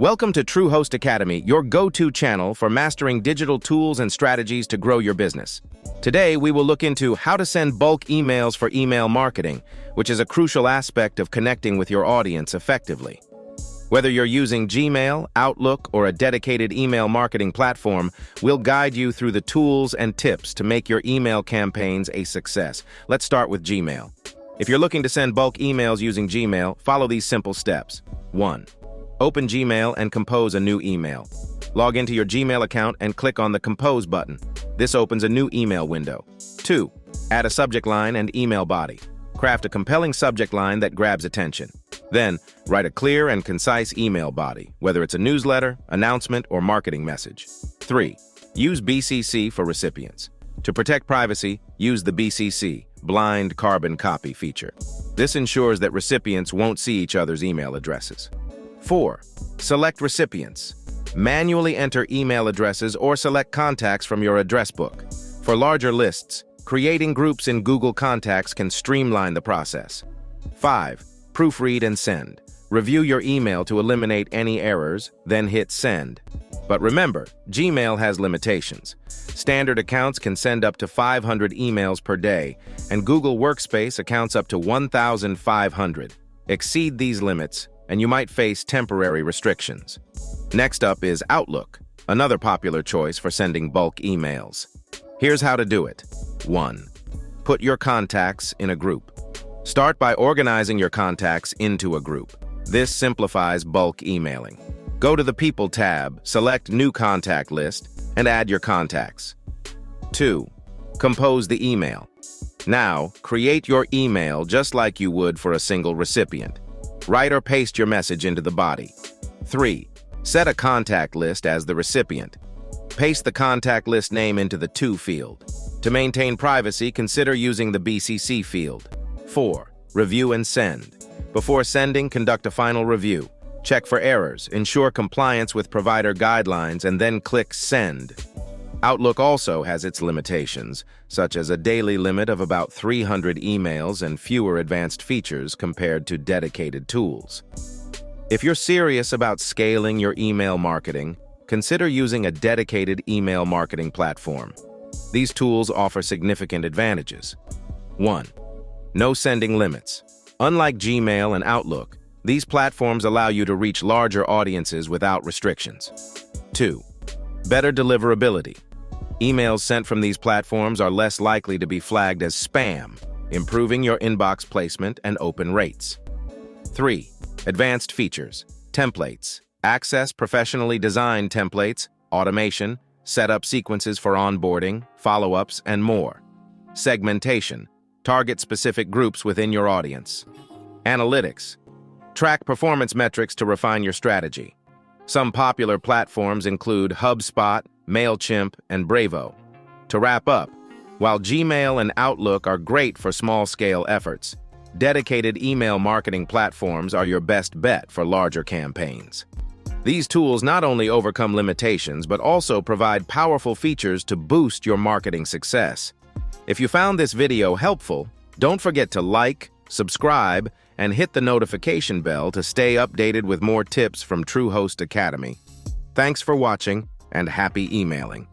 Welcome to TrueHost Academy, your go-to channel for mastering digital tools and strategies to grow your business. Today, we will look into how to send bulk emails for email marketing, which is a crucial aspect of connecting with your audience effectively. Whether you're using Gmail, Outlook, or a dedicated email marketing platform, we'll guide you through the tools and tips to make your email campaigns a success. Let's start with Gmail. If you're looking to send bulk emails using Gmail, follow these simple steps. 1. Open Gmail and compose a new email. Log into your Gmail account and click on the Compose button. This opens a new email window. 2. Add a subject line and email body. Craft a compelling subject line that grabs attention. Then, write a clear and concise email body, whether it's a newsletter, announcement, or marketing message. 3. Use BCC for recipients. To protect privacy, use the BCC, blind carbon copy feature. This ensures that recipients won't see each other's email addresses. 4. Select recipients. Manually enter email addresses or select contacts from your address book. For larger lists, creating groups in Google Contacts can streamline the process. 5. Proofread and send. Review your email to eliminate any errors, then hit send. But remember, Gmail has limitations. Standard accounts can send up to 500 emails per day, and Google Workspace accounts up to 1,500. Exceed these limits, and you might face temporary restrictions. Next up is Outlook, another popular choice for sending bulk emails. Here's how to do it. 1. Put your contacts in a group. Start by organizing your contacts into a group. This simplifies bulk emailing. Go to the People tab, select New Contact List, and add your contacts. 2. Compose the email. Now, create your email just like you would for a single recipient. Write or paste your message into the body. 3. Set a contact list as the recipient. Paste the contact list name into the To field. To maintain privacy, consider using the BCC field. 4. Review and send. Before sending, conduct a final review. Check for errors, ensure compliance with provider guidelines, and then click Send. Outlook also has its limitations, such as a daily limit of about 300 emails and fewer advanced features compared to dedicated tools. If you're serious about scaling your email marketing, consider using a dedicated email marketing platform. These tools offer significant advantages. 1. No sending limits. Unlike Gmail and Outlook, these platforms allow you to reach larger audiences without restrictions. 2. Better deliverability. Emails sent from these platforms are less likely to be flagged as spam, improving your inbox placement and open rates. 3. Advanced features. Templates. Access professionally designed templates, automation, setup sequences for onboarding, follow-ups, and more. Segmentation. Target specific groups within your audience. Analytics. Track performance metrics to refine your strategy. Some popular platforms include HubSpot, MailChimp, and Bravo. To wrap up, while Gmail and Outlook are great for small-scale efforts, dedicated email marketing platforms are your best bet for larger campaigns. These tools not only overcome limitations, but also provide powerful features to boost your marketing success. If you found this video helpful, don't forget to like, subscribe, and hit the notification bell to stay updated with more tips from TrueHost Academy. Thanks for watching, and happy emailing.